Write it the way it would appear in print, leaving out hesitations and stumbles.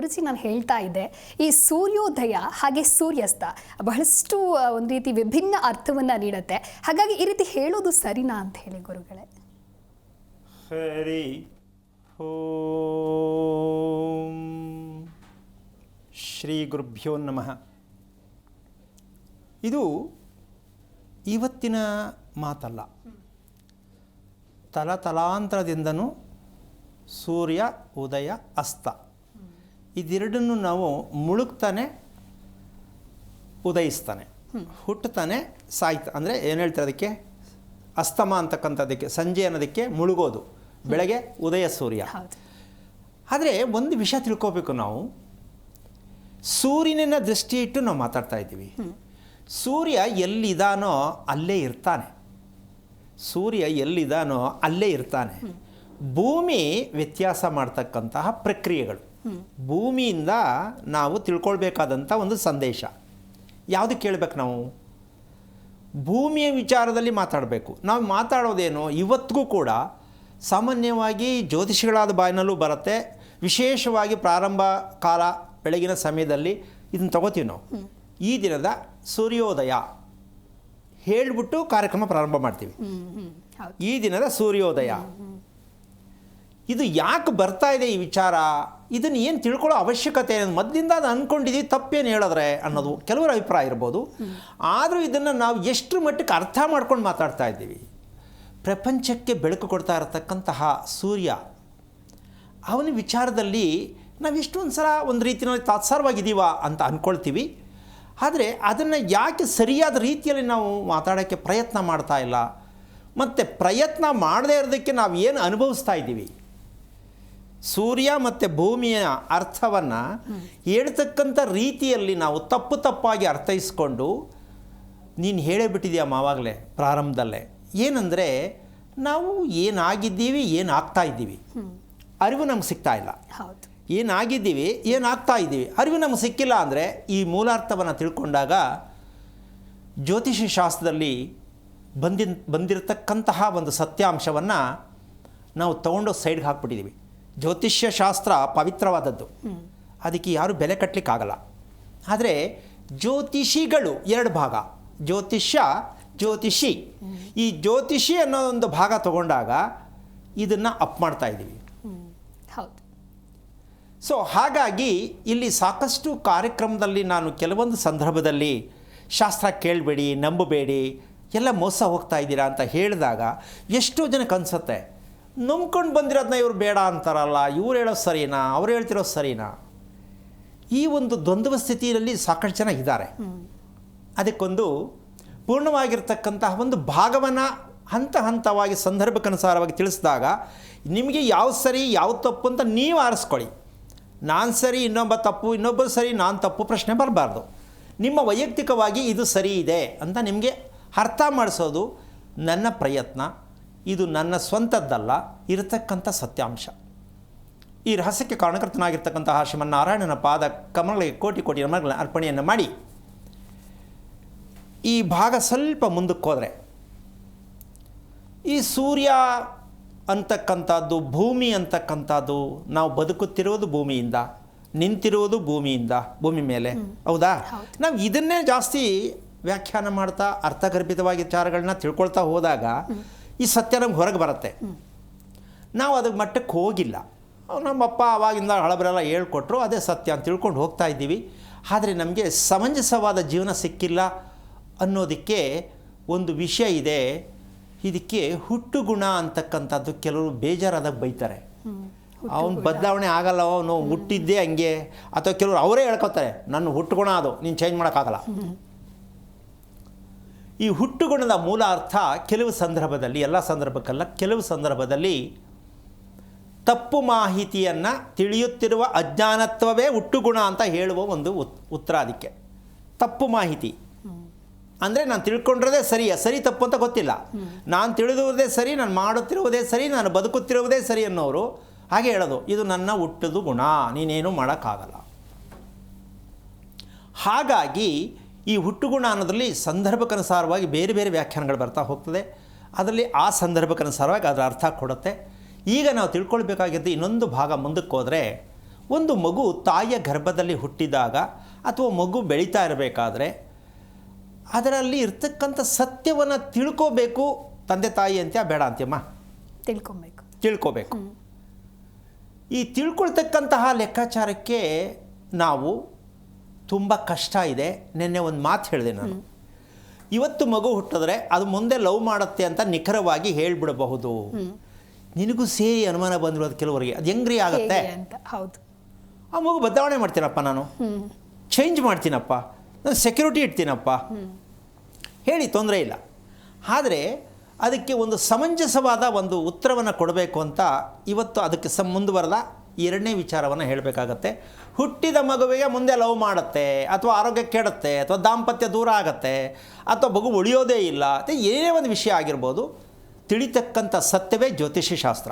ಗುರುಜಿ ನಾನು ಹೇಳ್ತಾ ಇದ್ದೆ, ಈ ಸೂರ್ಯೋದಯ ಹಾಗೆ ಸೂರ್ಯಾಸ್ತ ಬಹಳಷ್ಟು ಒಂದು ರೀತಿ ವಿಭಿನ್ನ ಅರ್ಥವನ್ನು ನೀಡುತ್ತೆ. ಹಾಗಾಗಿ ಈ ರೀತಿ ಹೇಳೋದು ಸರಿನಾ ಅಂತ ಹೇಳಿ ಗುರುಗಳೇ? ಹರಿ ಓಂ ಶ್ರೀ ಗುರುಭ್ಯೋ ನಮಃ. ಇದು ಇವತ್ತಿನ ಮಾತಲ್ಲ, ತಲಾಂತರದಿಂದನೂ ಸೂರ್ಯ ಉದಯ ಅಸ್ತ ಇದೆರಡನ್ನು ನಾವು ಮುಳುಗ್ತಾನೆ ಉದಯಿಸ್ತಾನೆ, ಹುಟ್ಟುತ್ತಾನೆ ಅಂದರೆ ಏನು ಹೇಳ್ತಾರೆ ಅದಕ್ಕೆ, ಅಸ್ತಮ ಅಂತಕ್ಕಂಥದ್ದಕ್ಕೆ, ಸಂಜೆ ಅನ್ನೋದಕ್ಕೆ ಮುಳುಗೋದು, ಬೆಳಗ್ಗೆ ಉದಯ ಸೂರ್ಯ. ಆದರೆ ಒಂದು ವಿಷಯ ತಿಳ್ಕೋಬೇಕು ನಾವು, ಸೂರ್ಯನ ದೃಷ್ಟಿ ಇಟ್ಟು ನಾವು ಮಾತಾಡ್ತಾ ಇದ್ದೀವಿ. ಸೂರ್ಯ ಎಲ್ಲಿದ್ದಾನೋ ಅಲ್ಲೇ ಇರ್ತಾನೆ, ಸೂರ್ಯ ಎಲ್ಲಿದ್ದಾನೋ ಅಲ್ಲೇ ಇರ್ತಾನೆ. ಭೂಮಿ ವ್ಯತ್ಯಾಸ ಮಾಡ್ತಕ್ಕಂತಹ ಪ್ರಕ್ರಿಯೆಗಳು, ಭೂಮಿಯಿಂದ ನಾವು ತಿಳ್ಕೊಳ್ಬೇಕಾದಂಥ ಒಂದು ಸಂದೇಶ ಯಾವುದು ಕೇಳಬೇಕು, ನಾವು ಭೂಮಿಯ ವಿಚಾರದಲ್ಲಿ ಮಾತಾಡಬೇಕು. ನಾವು ಮಾತಾಡೋದೇನು ಇವತ್ತಿಗೂ ಕೂಡ ಸಾಮಾನ್ಯವಾಗಿ ಜ್ಯೋತಿಷಿಗಳಾದ ಬಾಯಿನಲ್ಲೂ ಬರುತ್ತೆ. ವಿಶೇಷವಾಗಿ ಪ್ರಾರಂಭ ಕಾಲ ಬೆಳಗಿನ ಸಮಯದಲ್ಲಿ ಇದನ್ನು ತಗೋತೀವಿ ನಾವು. ಈ ದಿನದ ಸೂರ್ಯೋದಯ ಹೇಳಿಬಿಟ್ಟು ಕಾರ್ಯಕ್ರಮ ಪ್ರಾರಂಭ ಮಾಡ್ತೀವಿ. ಈ ದಿನದ ಸೂರ್ಯೋದಯ ಇದು ಯಾಕೆ ಬರ್ತಾ ಇದೆ ಈ ವಿಚಾರ, ಇದನ್ನು ಏನು ತಿಳ್ಕೊಳ್ಳೋ ಅವಶ್ಯಕತೆ, ಮೊದಲಿಂದ ಅದು ಅಂದ್ಕೊಂಡಿದ್ದೀವಿ, ತಪ್ಪೇನು ಹೇಳಿದ್ರೆ ಅನ್ನೋದು ಕೆಲವರ ಅಭಿಪ್ರಾಯ ಇರ್ಬೋದು. ಆದರೂ ಇದನ್ನು ನಾವು ಎಷ್ಟು ಮಟ್ಟಕ್ಕೆ ಅರ್ಥ ಮಾಡ್ಕೊಂಡು ಮಾತಾಡ್ತಾ ಇದ್ದೀವಿ. ಪ್ರಪಂಚಕ್ಕೆ ಬೆಳಕು ಕೊಡ್ತಾ ಇರತಕ್ಕಂತಹ ಸೂರ್ಯ, ಅವನ ವಿಚಾರದಲ್ಲಿ ನಾವು ಎಷ್ಟೊಂದು ಸಲ ಒಂದು ರೀತಿಯಲ್ಲಿ ತಾತ್ಸಾರವಾಗಿದ್ದೀವ ಅಂತ ಅಂದ್ಕೊಳ್ತೀವಿ. ಆದರೆ ಅದನ್ನು ಯಾಕೆ ಸರಿಯಾದ ರೀತಿಯಲ್ಲಿ ನಾವು ಮಾತಾಡೋಕ್ಕೆ ಪ್ರಯತ್ನ ಮಾಡ್ತಾ ಇಲ್ಲ, ಮತ್ತು ಪ್ರಯತ್ನ ಮಾಡದೇ ಇರೋದಕ್ಕೆ ನಾವು ಏನು ಅನುಭವಿಸ್ತಾ ಇದ್ದೀವಿ. ಸೂರ್ಯ ಮತ್ತು ಭೂಮಿಯ ಅರ್ಥವನ್ನು ಹೇಳ್ತಕ್ಕಂಥ ರೀತಿಯಲ್ಲಿ ನಾವು ತಪ್ಪಾಗಿ ಅರ್ಥೈಸ್ಕೊಂಡು, ನೀನು ಹೇಳೇ ಬಿಟ್ಟಿದ್ದೀಯಮ್ಮ ಆವಾಗಲೇ ಪ್ರಾರಂಭದಲ್ಲೇ, ಏನಂದರೆ ನಾವು ಏನಾಗಿದ್ದೀವಿ, ಏನಾಗ್ತಾ ಇದ್ದೀವಿ, ಅರಿವು ನಮ್ಗೆ ಸಿಗ್ತಾ ಇಲ್ಲ. ಏನಾಗಿದ್ದೀವಿ, ಏನಾಗ್ತಾ ಇದ್ದೀವಿ, ಅರಿವು ನಮ್ಗೆ ಸಿಕ್ಕಿಲ್ಲ. ಅಂದರೆ ಈ ಮೂಲಾರ್ಥವನ್ನು ತಿಳ್ಕೊಂಡಾಗ ಜ್ಯೋತಿಷ್ಯ ಶಾಸ್ತ್ರದಲ್ಲಿ ಬಂದಿರತಕ್ಕಂತಹ ಒಂದು ಸತ್ಯಾಂಶವನ್ನು ನಾವು ತೊಗೊಂಡು ಸೈಡ್ಗೆ ಹಾಕ್ಬಿಟ್ಟಿದ್ದೀವಿ. ಜ್ಯೋತಿಷ್ಯ ಶಾಸ್ತ್ರ ಪವಿತ್ರವಾದದ್ದು, ಅದಕ್ಕೆ ಯಾರೂ ಬೆಲೆ ಕಟ್ಟಲಿಕ್ಕಾಗಲ್ಲ. ಆದರೆ ಜ್ಯೋತಿಷಿಗಳು ಎರಡು ಭಾಗ, ಜ್ಯೋತಿಷ್ಯ, ಜ್ಯೋತಿಷಿ. ಈ ಜ್ಯೋತಿಷಿ ಅನ್ನೋ ಒಂದು ಭಾಗ ತಗೊಂಡಾಗ ಇದನ್ನು ಅಪ್ ಮಾಡ್ತಾ ಇದ್ದೀವಿ. ಸೊ ಹಾಗಾಗಿ ಇಲ್ಲಿ ಸಾಕಷ್ಟು ಕಾರ್ಯಕ್ರಮದಲ್ಲಿ ನಾನು ಕೆಲವೊಂದು ಸಂದರ್ಭದಲ್ಲಿ ಶಾಸ್ತ್ರ ಕೇಳಬೇಡಿ, ನಂಬಬೇಡಿ, ಎಲ್ಲ ಮೋಸ ಹೋಗ್ತಾ ಇದ್ದೀರಾ ಅಂತ ಹೇಳಿದಾಗ ಎಷ್ಟೋ ಜನಕ್ಕೆ ಅನಿಸುತ್ತೆ, ನಂಬ್ಕೊಂಡು ಬಂದಿರೋದನ್ನ ಇವ್ರು ಬೇಡ ಅಂತಾರಲ್ಲ, ಇವ್ರು ಹೇಳೋದು ಸರಿನಾ, ಅವ್ರು ಹೇಳ್ತಿರೋದು ಸರಿನಾ. ಈ ಒಂದು ದ್ವಂದ್ವ ಸ್ಥಿತಿಯಲ್ಲಿ ಸಾಕಷ್ಟು ಜನ ಇದ್ದಾರೆ. ಅದಕ್ಕೊಂದು ಪೂರ್ಣವಾಗಿರ್ತಕ್ಕಂತಹ ಒಂದು ಭಾಗವನ್ನು ಹಂತ ಹಂತವಾಗಿ ಸಂದರ್ಭಕ್ಕನುಸಾರವಾಗಿ ತಿಳಿಸಿದಾಗ ನಿಮಗೆ ಯಾವ ಸರಿ ಯಾವ ತಪ್ಪು ಅಂತ ನೀವು ಆರಿಸ್ಕೊಳ್ಳಿ. ನಾನು ಸರಿ, ಇನ್ನೊಬ್ಬ ತಪ್ಪು, ಇನ್ನೊಬ್ಬರು ಸರಿ, ನಾನು ತಪ್ಪು ಪ್ರಶ್ನೆ ಬರಬಾರ್ದು. ನಿಮ್ಮ ವೈಯಕ್ತಿಕವಾಗಿ ಇದು ಸರಿ ಇದೆ ಅಂತ ನಿಮಗೆ ಅರ್ಥ ಮಾಡಿಸೋದು ನನ್ನ ಪ್ರಯತ್ನ. ಇದು ನನ್ನ ಸ್ವಂತದ್ದಲ್ಲ, ಇರತಕ್ಕಂಥ ಸತ್ಯಾಂಶ. ಈ ರಹಸ್ಯಕ್ಕೆ ಕಾರಣಕರ್ತನಾಗಿರ್ತಕ್ಕಂತಹ ಶ್ರೀಮನ್ನಾರಾಯಣನ ಪಾದ ಕಮಲಗಳಿಗೆ ಕೋಟಿ ಕೋಟಿ ನಮನಗಳ ಅರ್ಪಣೆಯನ್ನು ಮಾಡಿ ಈ ಭಾಗ ಸ್ವಲ್ಪ ಮುಂದಕ್ಕೆ ಹೋದರೆ, ಈ ಸೂರ್ಯ ಅಂತಕ್ಕಂಥದ್ದು, ಭೂಮಿ ಅಂತಕ್ಕಂಥದ್ದು, ನಾವು ಬದುಕುತ್ತಿರುವುದು ಭೂಮಿಯಿಂದ, ನಿಂತಿರುವುದು ಭೂಮಿಯಿಂದ, ಭೂಮಿ ಮೇಲೆ, ಹೌದಾ? ನಾವು ಇದನ್ನೇ ಜಾಸ್ತಿ ವ್ಯಾಖ್ಯಾನ ಮಾಡ್ತಾ ಅರ್ಥಗರ್ಭಿತವಾಗಿ ವಿಚಾರಗಳನ್ನ ತಿಳ್ಕೊಳ್ತಾ ಹೋದಾಗ ಈ ಸತ್ಯ ನಮ್ಗೆ ಹೊರಗೆ ಬರುತ್ತೆ. ನಾವು ಅದಕ್ಕೆ ಮಟ್ಟಕ್ಕೆ ಹೋಗಿಲ್ಲ. ನಮ್ಮಪ್ಪ ಆವಾಗಿಂದ ಹಳಬರೆಲ್ಲ ಹೇಳ್ಕೊಟ್ರು, ಅದೇ ಸತ್ಯ ಅಂತ ತಿಳ್ಕೊಂಡು ಹೋಗ್ತಾ ಇದ್ದೀವಿ. ಆದರೆ ನಮಗೆ ಸಮಂಜಸವಾದ ಜೀವನ ಸಿಕ್ಕಿಲ್ಲ ಅನ್ನೋದಕ್ಕೆ ಒಂದು ವಿಷಯ ಇದೆ. ಇದಕ್ಕೆ ಹುಟ್ಟುಗುಣ ಅಂತಕ್ಕಂಥದ್ದು ಕೆಲವರು ಬೇಜಾರಾದಾಗ ಬೈತಾರೆ. ಅವನು ಬದಲಾವಣೆ ಆಗಲ್ಲ, ಅವನು ಹುಟ್ಟಿದ್ದೇ ಹಂಗೆ, ಅಥವಾ ಕೆಲವರು ಅವರೇ ಹೇಳ್ಕೊತಾರೆ ನನ್ನ ಹುಟ್ಟುಗುಣ ಅದು, ನೀನು ಚೇಂಜ್ ಮಾಡೋಕ್ಕಾಗಲ್ಲ. ಈ ಹುಟ್ಟುಗುಣದ ಮೂಲ ಅರ್ಥ ಕೆಲವು ಸಂದರ್ಭದಲ್ಲಿ, ಎಲ್ಲ ಸಂದರ್ಭಕ್ಕಲ್ಲ, ಕೆಲವು ಸಂದರ್ಭದಲ್ಲಿ ತಪ್ಪು ಮಾಹಿತಿಯನ್ನು ತಿಳಿಯುತ್ತಿರುವ ಅಜ್ಞಾನತ್ವವೇ ಹುಟ್ಟುಗುಣ ಅಂತ ಹೇಳುವ ಒಂದು ಉತ್ತರ. ಅದಕ್ಕೆ ತಪ್ಪು ಮಾಹಿತಿ ಅಂದರೆ ನಾನು ತಿಳ್ಕೊಂಡಿರೋದೇ ಸರಿ ತಪ್ಪು ಅಂತ ಗೊತ್ತಿಲ್ಲ, ನಾನು ತಿಳಿದಿರುವುದೇ ಸರಿ, ನಾನು ಮಾಡುತ್ತಿರುವುದೇ ಸರಿ, ನಾನು ಬದುಕುತ್ತಿರುವುದೇ ಸರಿ ಅನ್ನೋರು ಹಾಗೆ ಹೇಳೋದು, ಇದು ನನ್ನ ಹುಟ್ಟುದು ಗುಣ, ನೀನೇನು ಮಾಡೋಕ್ಕಾಗಲ್ಲ. ಹಾಗಾಗಿ ಈ ಹುಟ್ಟುಗುಣ ಅನ್ನೋದ್ರಲ್ಲಿ ಸಂದರ್ಭಕ್ಕನುಸಾರವಾಗಿ ಬೇರೆ ಬೇರೆ ವ್ಯಾಖ್ಯಾನಗಳು ಬರ್ತಾ ಹೋಗ್ತದೆ. ಅದರಲ್ಲಿ ಆ ಸಂದರ್ಭಕ್ಕನುಸಾರವಾಗಿ ಅದರ ಅರ್ಥ ಕೊಡುತ್ತೆ. ಈಗ ನಾವು ತಿಳ್ಕೊಳ್ಬೇಕಾಗಿದ್ದು ಇನ್ನೊಂದು ಭಾಗ ಮುಂದಕ್ಕೆ ಹೋದರೆ, ಒಂದು ಮಗು ತಾಯಿಯ ಗರ್ಭದಲ್ಲಿ ಹುಟ್ಟಿದಾಗ ಅಥವಾ ಮಗು ಬೆಳೀತಾ ಇರಬೇಕಾದ್ರೆ ಅದರಲ್ಲಿ ಇರ್ತಕ್ಕಂಥ ಸತ್ಯವನ್ನು ತಿಳ್ಕೋಬೇಕು. ತಂದೆ ತಾಯಿ ಅಂತ್ಯ ಬೇಡ ಅಂತ್ಯಮ್ಮ, ತಿಳ್ಕೋಬೇಕು. ಈ ತಿಳ್ಕೊಳ್ತಕ್ಕಂತಹ ಲೆಕ್ಕಾಚಾರಕ್ಕೆ ನಾವು ತುಂಬ ಕಷ್ಟ ಇದೆ. ನಿನ್ನೆ ಒಂದು ಮಾತು ಹೇಳಿದೆ ನಾನು, ಇವತ್ತು ಮಗು ಹುಟ್ಟಿದ್ರೆ ಅದು ಮುಂದೆ ಲವ್ ಮಾಡುತ್ತೆ ಅಂತ ನಿಖರವಾಗಿ ಹೇಳಿಬಿಡಬಹುದು. ನಿನಗೂ ಸೇರಿ ಅನುಮಾನ ಬಂದಿರೋದು ಕೆಲವರಿಗೆ, ಅದು ಹೆಂಗ್ರಿ ಆಗುತ್ತೆ? ಹೌದು, ಆ ಮಗು ಬದಲಾವಣೆ ಮಾಡ್ತೀನಪ್ಪ, ನಾನು ಚೇಂಜ್ ಮಾಡ್ತೀನಪ್ಪ, ನಾನು ಸೆಕ್ಯೂರಿಟಿ ಇಡ್ತೀನಪ್ಪ, ಹೇಳಿ ತೊಂದರೆ ಇಲ್ಲ. ಆದರೆ ಅದಕ್ಕೆ ಒಂದು ಸಮಂಜಸವಾದ ಒಂದು ಉತ್ತರವನ್ನು ಕೊಡಬೇಕು ಅಂತ ಇವತ್ತು ಅದಕ್ಕೆ ಮುಂದುವರೆದ ಎರಡನೇ ವಿಚಾರವನ್ನು ಹೇಳಬೇಕಾಗತ್ತೆ. ಹುಟ್ಟಿದ ಮಗುವಿಗೆ ಮುಂದೆ ಲವ್ ಮಾಡುತ್ತೆ, ಅಥವಾ ಆರೋಗ್ಯ ಕೆಡುತ್ತೆ, ಅಥವಾ ದಾಂಪತ್ಯ ದೂರ ಆಗುತ್ತೆ, ಅಥವಾ ಮಗು ಉಳಿಯೋದೇ ಇಲ್ಲ, ಅಥವಾ ಏನೇ ಒಂದು ವಿಷಯ ಆಗಿರ್ಬೋದು, ತಿಳಿತಕ್ಕಂಥ ಸತ್ಯವೇ ಜ್ಯೋತಿಷ್ಯ ಶಾಸ್ತ್ರ.